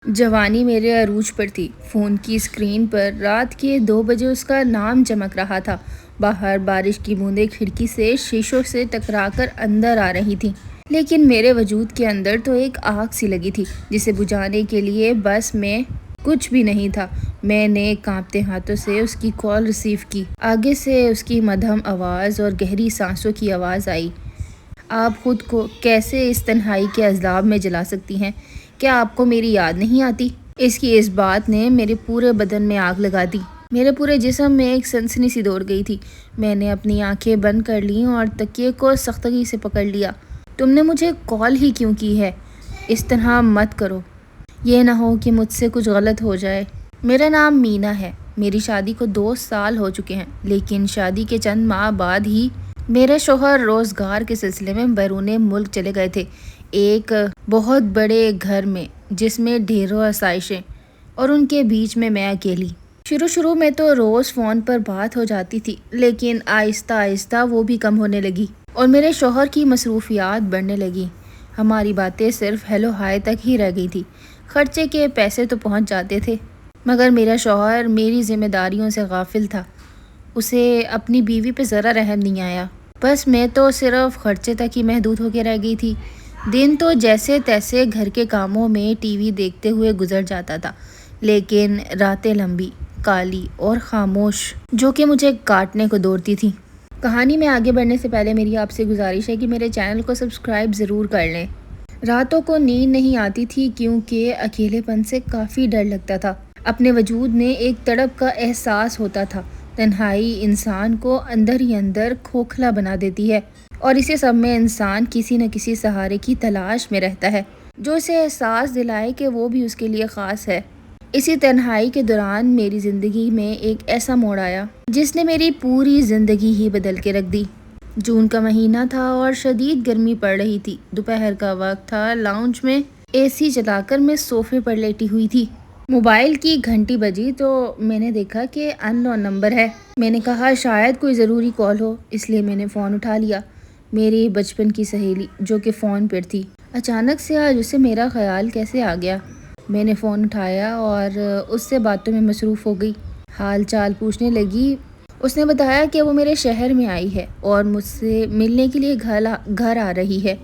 جوانی میرے عروج پر تھی۔ فون کی اسکرین پر رات کے 2 بجے اس کا نام چمک رہا تھا۔ باہر بارش کی بوندیں کھڑکی سے شیشوں سے ٹکرا کر اندر آ رہی تھیں، لیکن میرے وجود کے اندر تو ایک آگ سی لگی تھی جسے بجھانے کے لیے بس میں کچھ بھی نہیں تھا۔ میں نے کانپتے ہاتھوں سے اس کی کال ریسیو کی۔ آگے سے اس کی مدھم آواز اور گہری سانسوں کی آواز آئی۔ آپ خود کو کیسے اس تنہائی کے عذاب میں جلا سکتی ہیں؟ کیا آپ کو میری یاد نہیں آتی؟ اس کی اس بات نے میرے پورے بدن میں آگ لگا دی۔ میرے پورے جسم میں ایک سنسنی سی دوڑ گئی تھی۔ میں نے اپنی آنکھیں بند کر لیں اور تکیے کو سختگی سے پکڑ لیا۔ تم نے مجھے کال ہی کیوں کی ہے؟ اس طرح مت کرو، یہ نہ ہو کہ مجھ سے کچھ غلط ہو جائے۔ میرا نام مینا ہے۔ میری شادی کو 2 سال ہو چکے ہیں، لیکن شادی کے چند ماہ بعد ہی میرے شوہر روزگار کے سلسلے میں بیرون ملک چلے گئے تھے، ایک بہت بڑے گھر میں جس میں ڈھیروں آسائشیں، اور ان کے بیچ میں اکیلی۔ شروع میں تو روز فون پر بات ہو جاتی تھی، لیکن آہستہ آہستہ وہ بھی کم ہونے لگی اور میرے شوہر کی مصروفیات بڑھنے لگی۔ ہماری باتیں صرف ہیلو ہائے تک ہی رہ گئی تھی۔ خرچے کے پیسے تو پہنچ جاتے تھے، مگر میرا شوہر میری ذمہ داریوں سے غافل تھا۔ اسے اپنی بیوی پہ ذرا رحم نہیں آیا۔ بس میں تو صرف خرچے تک ہی محدود ہو کے رہ گئی تھی۔ دن تو جیسے تیسے گھر کے کاموں میں ٹی وی دیکھتے ہوئے گزر جاتا تھا، لیکن راتیں لمبی، کالی اور خاموش جو کہ مجھے کاٹنے کو دوڑتی تھی۔ کہانی میں آگے بڑھنے سے پہلے میری آپ سے گزارش ہے کہ میرے چینل کو سبسکرائب ضرور کر لیں۔ راتوں کو نیند نہیں آتی تھی کیونکہ اکیلے پن سے کافی ڈر لگتا تھا۔ اپنے وجود میں ایک تڑپ کا احساس ہوتا تھا۔ تنہائی انسان کو اندر ہی اندر کھوکھلا بنا دیتی ہے، اور اسی سب میں انسان کسی نہ کسی سہارے کی تلاش میں رہتا ہے جو اسے احساس دلائے کہ وہ بھی اس کے لیے خاص ہے۔ اسی تنہائی کے دوران میری زندگی میں ایک ایسا موڑ آیا جس نے میری پوری زندگی ہی بدل کے رکھ دی۔ جون کا مہینہ تھا اور شدید گرمی پڑ رہی تھی۔ دوپہر کا وقت تھا۔ لاؤنج میں اے سی چلا کر میں صوفے پر لیٹی ہوئی تھی۔ موبائل کی گھنٹی بجی تو میں نے دیکھا کہ ان نون نمبر ہے۔ میں نے کہا شاید کوئی ضروری کال ہو، اس لیے میں نے فون اٹھا لیا۔ میری بچپن کی سہیلی جو کہ فون پر تھی۔ اچانک سے آج اسے میرا خیال کیسے آ گیا؟ میں نے فون اٹھایا اور اس سے باتوں میں مصروف ہو گئی۔ حال چال پوچھنے لگی۔ اس نے بتایا کہ وہ میرے شہر میں آئی ہے اور مجھ سے ملنے کے لیے گھر آ رہی ہے۔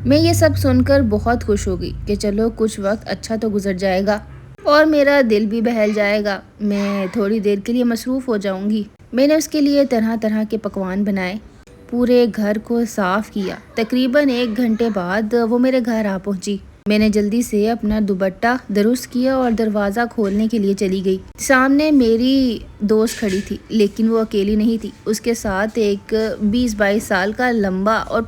میں یہ سب سن کر بہت خوش ہو گئی کہ چلو کچھ وقت اچھا تو گزر جائے گا اور میرا دل بھی بہل جائے گا۔ میں تھوڑی دیر کے لیے مصروف ہو جاؤں گی۔ میں نے اس کے لیے طرح طرح کے پکوان بنائے، پورے گھر کو صاف کیا۔ تقریباً 1 گھنٹے بعد وہ میرے گھر آ پہنچی۔ میں نے جلدی سے اپنا دوپٹہ درست کیا اور دروازہ کھولنے کے لیے چلی گئی۔ سامنے میری دوست کھڑی تھی، لیکن وہ اکیلی نہیں تھی۔ اس کے ساتھ ایک 20-22 سال کا لمبا اور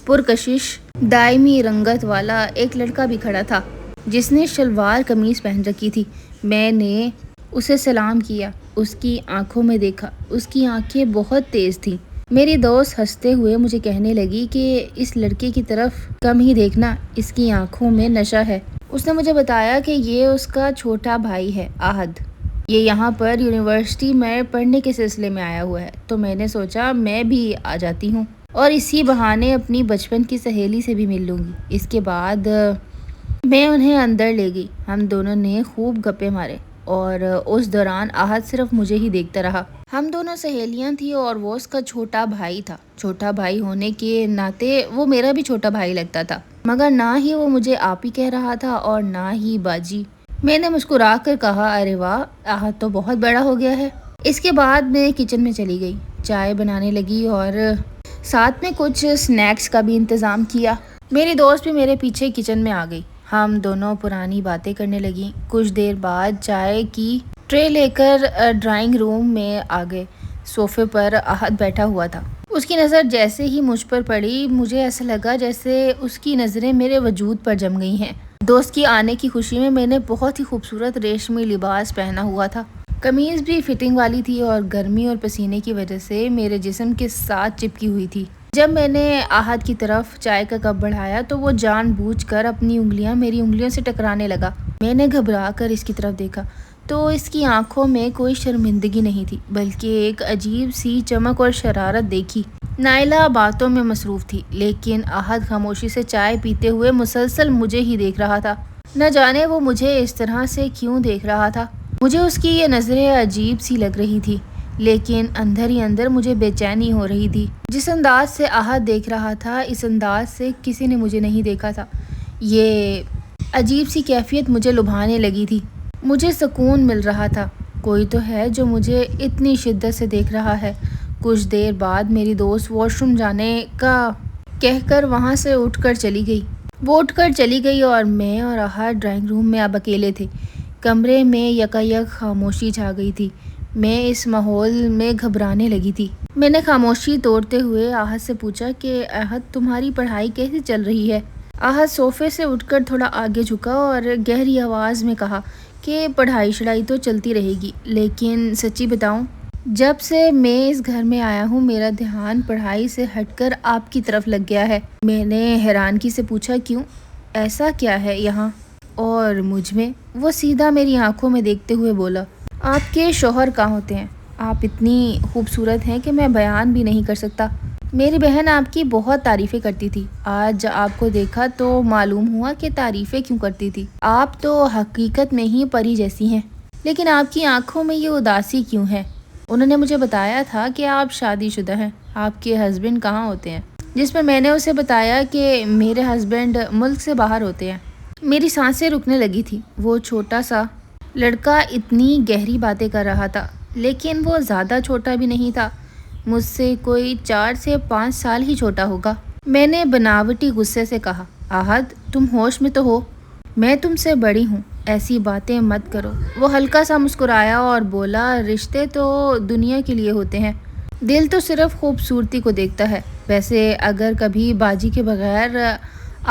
پرکشش دائمی رنگت والا ایک لڑکا بھی کھڑا تھا جس نے شلوار قمیض پہن رکھی تھی۔ میں نے اسے سلام کیا، اس کی آنکھوں میں دیکھا۔ اس کی آنکھیں بہت تیز تھیں۔ میری دوست ہنستے ہوئے مجھے کہنے لگی کہ اس لڑکے کی طرف کم ہی دیکھنا، اس کی آنکھوں میں نشہ ہے۔ اس نے مجھے بتایا کہ یہ اس کا چھوٹا بھائی ہے، احد۔ یہ یہاں پر یونیورسٹی میں پڑھنے کے سلسلے میں آیا ہوا ہے، تو میں نے سوچا میں بھی آ جاتی ہوں اور اسی بہانے اپنی بچپن کی سہیلی سے بھی مل لوں گی۔ اس کے بعد میں انہیں اندر لے گئی۔ ہم دونوں نے خوب گپے مارے اور اس دوران احد صرف مجھے ہی دیکھتا رہا۔ ہم دونوں سہیلیاں تھیں اور وہ اس کا چھوٹا بھائی تھا۔ چھوٹا بھائی ہونے کے ناطے وہ میرا بھی چھوٹا بھائی لگتا تھا، مگر نہ ہی وہ مجھے آپی کہہ رہا تھا اور نہ ہی باجی۔ میں نے مسکرا کر کہا، ارے واہ، احد تو بہت بڑا ہو گیا ہے۔ اس کے بعد میں کچن میں چلی گئی، چائے بنانے لگی اور ساتھ میں کچھ سنیکس کا بھی انتظام کیا۔ میری دوست بھی میرے پیچھے کچن میں آ گئی۔ ہم دونوں پرانی باتیں کرنے لگیں۔ کچھ دیر بعد چائے کی ٹرے لے کر ڈرائنگ روم میں آ گئے۔ صوفے پر احد بیٹھا ہوا تھا۔ اس کی نظر جیسے ہی مجھ پر پڑی، مجھے ایسا لگا جیسے اس کی نظریں میرے وجود پر جم گئی ہیں۔ دوست کی آنے کی خوشی میں نے بہت ہی خوبصورت ریشمی لباس پہنا ہوا تھا۔ قمیض بھی فٹنگ والی تھی اور گرمی اور پسینے کی وجہ سے میرے جسم کے ساتھ چپکی ہوئی تھی۔ جب میں نے احد کی طرف چائے کا کپ بڑھایا تو وہ جان بوجھ کر اپنی انگلیاں میری انگلیوں سے ٹکرانے لگا۔ میں نے گھبرا کر اس کی طرف دیکھا تو اس کی آنکھوں میں کوئی شرمندگی نہیں تھی، بلکہ ایک عجیب سی چمک اور شرارت دیکھی۔ نائلہ باتوں میں مصروف تھی، لیکن احد خاموشی سے چائے پیتے ہوئے مسلسل مجھے ہی دیکھ رہا تھا۔ نہ جانے وہ مجھے اس طرح سے کیوں دیکھ رہا تھا۔ مجھے اس کی یہ نظریں عجیب سی لگ رہی تھی، لیکن اندر ہی اندر مجھے بے چینی ہو رہی تھی۔ جس انداز سے احد دیکھ رہا تھا، اس انداز سے کسی نے مجھے نہیں دیکھا تھا۔ یہ عجیب سی کیفیت مجھے لبھانے لگی تھی۔ مجھے سکون مل رہا تھا، کوئی تو ہے جو مجھے اتنی شدت سے دیکھ رہا ہے۔ کچھ دیر بعد میری دوست واش روم جانے کا کہہ کر وہاں سے اٹھ کر چلی گئی۔ وہ اٹھ کر چلی گئی اور میں اور احد ڈرائنگ روم میں اب اکیلے تھے۔ کمرے میں یکایک خاموشی چھا گئی تھی۔ میں اس ماحول میں گھبرانے لگی تھی۔ میں نے خاموشی توڑتے ہوئے احد سے پوچھا کہ احد، تمہاری پڑھائی کیسی چل رہی ہے؟ احد صوفے سے اٹھ کر تھوڑا آگے جھکا اور گہری آواز میں کہا کہ پڑھائی شڑائی تو چلتی رہے گی، لیکن سچی بتاؤں، جب سے میں اس گھر میں آیا ہوں میرا دھیان پڑھائی سے ہٹ کر آپ کی طرف لگ گیا ہے۔ میں نے حیرانگی سے پوچھا، کیوں؟ ایسا کیا ہے یہاں اور مجھ میں؟ وہ سیدھا میری آنکھوں میں دیکھتے ہوئے بولا، آپ کے شوہر کہاں ہوتے ہیں؟ آپ اتنی خوبصورت ہیں کہ میں بیان بھی نہیں کر سکتا۔ میری بہن آپ کی بہت تعریفیں کرتی تھی، آج آپ کو دیکھا تو معلوم ہوا کہ تعریفیں کیوں کرتی تھی۔ آپ تو حقیقت میں ہی پری جیسی ہیں، لیکن آپ کی آنکھوں میں یہ اداسی کیوں ہے؟ انہوں نے مجھے بتایا تھا کہ آپ شادی شدہ ہیں، آپ کے ہسبینڈ کہاں ہوتے ہیں؟ جس پر میں نے اسے بتایا کہ میرے ہسبینڈ ملک سے باہر ہوتے ہیں۔ میری سانسیں رکنے لگی تھی۔ وہ چھوٹا سا لڑکا اتنی گہری باتیں کر رہا تھا، لیکن وہ زیادہ چھوٹا بھی نہیں تھا، مجھ سے کوئی 4 سے 5 سال ہی چھوٹا ہوگا۔ میں نے بناوٹی غصے سے کہا، احد، تم ہوش میں تو ہو؟ میں تم سے بڑی ہوں، ایسی باتیں مت کرو۔ وہ ہلکا سا مسکرایا اور بولا، رشتے تو دنیا کے لیے ہوتے ہیں، دل تو صرف خوبصورتی کو دیکھتا ہے۔ ویسے اگر کبھی باجی کے بغیر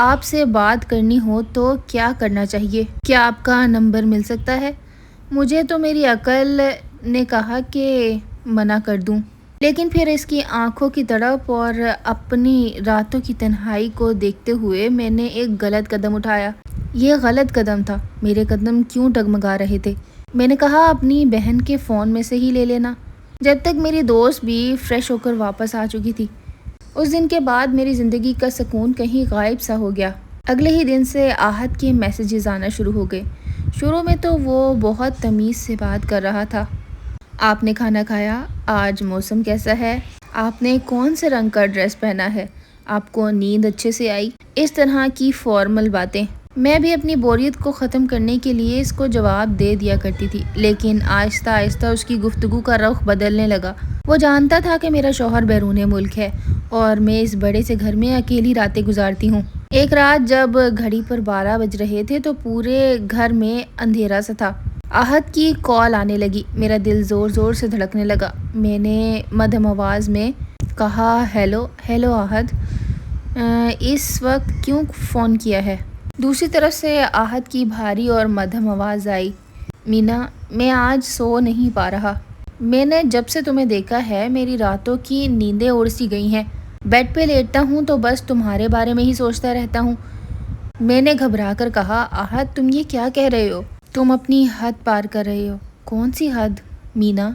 آپ سے بات کرنی ہو تو کیا کرنا چاہیے؟ کیا آپ کا نمبر مل سکتا ہے؟ مجھے تو میری عقل نے کہا کہ منع کر دوں، لیکن پھر اس کی آنکھوں کی تڑپ اور اپنی راتوں کی تنہائی کو دیکھتے ہوئے میں نے ایک غلط قدم اٹھایا۔ یہ غلط قدم تھا۔ میرے قدم کیوں ڈگمگا رہے تھے؟ میں نے کہا، اپنی بہن کے فون میں سے ہی لے لینا۔ جب تک میری دوست بھی فریش ہو کر واپس آ چکی تھی۔ اس دن کے بعد میری زندگی کا سکون کہیں غائب سا ہو گیا۔ اگلے ہی دن سے احد کے میسیجز آنا شروع ہو گئے۔ شروع میں تو وہ بہت تمیز سے بات کر رہا تھا۔ آپ نے کھانا کھایا؟ آج موسم کیسا ہے؟ آپ نے کون سے رنگ کا ڈریس پہنا ہے؟ آپ کو نیند اچھے سے آئی؟ اس طرح کی فارمل باتیں۔ میں بھی اپنی بوریت کو ختم کرنے کے لیے اس کو جواب دے دیا کرتی تھی، لیکن آہستہ آہستہ اس کی گفتگو کا رخ بدلنے لگا۔ وہ جانتا تھا کہ میرا شوہر بیرون ملک ہے اور میں اس بڑے سے گھر میں اکیلی راتیں گزارتی ہوں۔ ایک رات جب گھڑی پر 12 بج رہے تھے تو پورے گھر میں اندھیرا سا تھا۔ احد کی کال آنے لگی۔ میرا دل زور زور سے دھڑکنے لگا۔ میں نے مدھم آواز میں کہا، ہیلو احد، اس وقت کیوں فون کیا ہے؟ دوسری طرف سے احد کی بھاری اور مدھم آواز آئی، مینا، میں آج سو نہیں پا رہا۔ میں نے جب سے تمہیں دیکھا ہے میری راتوں کی نیندیں اڑ سی گئی ہیں۔ بیڈ پہ لیٹتا ہوں تو بس تمہارے بارے میں ہی سوچتا رہتا ہوں۔ میں نے گھبرا کر کہا، احد، تم یہ کیا کہہ رہے ہو؟ تم اپنی حد پار کر رہے ہو۔ کون سی حد؟ مینا،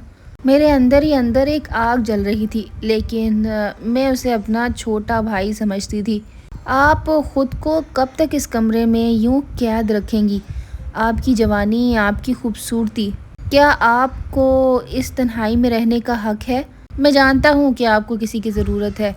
میرے اندر ہی اندر ایک آگ جل رہی تھی، لیکن میں اسے اپنا چھوٹا بھائی سمجھتی تھی۔ آپ خود کو کب تک اس کمرے میں یوں قید رکھیں گی؟ آپ کی جوانی، آپ کی خوبصورتی، کیا آپ کو اس تنہائی میں رہنے کا حق ہے؟ میں جانتا ہوں کہ آپ کو کسی کی ضرورت ہے،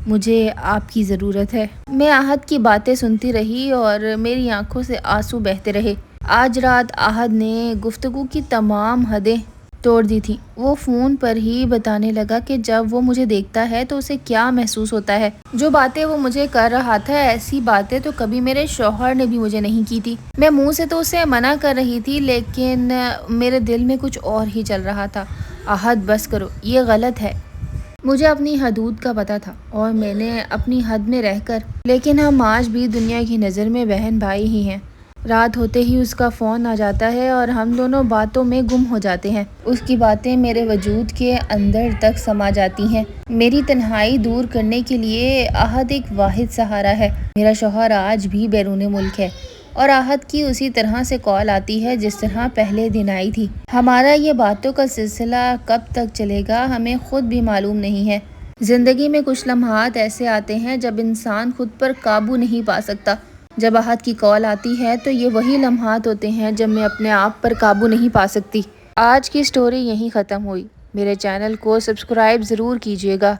مجھے آپ کی ضرورت ہے۔ میں احد کی باتیں سنتی رہی اور میری آنکھوں سے آنسو بہتے رہے۔ آج رات احد نے گفتگو کی تمام حدیں توڑ دی تھی۔ وہ فون پر ہی بتانے لگا کہ جب وہ مجھے دیکھتا ہے تو اسے کیا محسوس ہوتا ہے۔ جو باتیں وہ مجھے کر رہا تھا، ایسی باتیں تو کبھی میرے شوہر نے بھی مجھے نہیں کی تھی۔ میں منہ سے تو اسے منع کر رہی تھی، لیکن میرے دل میں کچھ اور ہی چل رہا تھا۔ احد، بس کرو، یہ غلط ہے۔ مجھے اپنی حدود کا پتہ تھا اور میں نے اپنی حد میں رہ کر، لیکن ہم آج بھی دنیا کی نظر میں بہن بھائی ہی ہیں۔ رات ہوتے ہی اس کا فون آ جاتا ہے اور ہم دونوں باتوں میں گم ہو جاتے ہیں۔ اس کی باتیں میرے وجود کے اندر تک سما جاتی ہیں۔ میری تنہائی دور کرنے کے لیے احد ایک واحد سہارا ہے۔ میرا شوہر آج بھی بیرون ملک ہے اور احد کی اسی طرح سے کال آتی ہے جس طرح پہلے دن آئی تھی۔ ہمارا یہ باتوں کا سلسلہ کب تک چلے گا ہمیں خود بھی معلوم نہیں ہے۔ زندگی میں کچھ لمحات ایسے آتے ہیں جب انسان خود پر قابو نہیں پا سکتا جب احد کی کال آتی ہے تو یہ وہی لمحات ہوتے ہیں جب میں اپنے آپ پر قابو نہیں پا سکتی۔ آج کی سٹوری یہیں ختم ہوئی۔ میرے چینل کو سبسکرائب ضرور کیجیے گا۔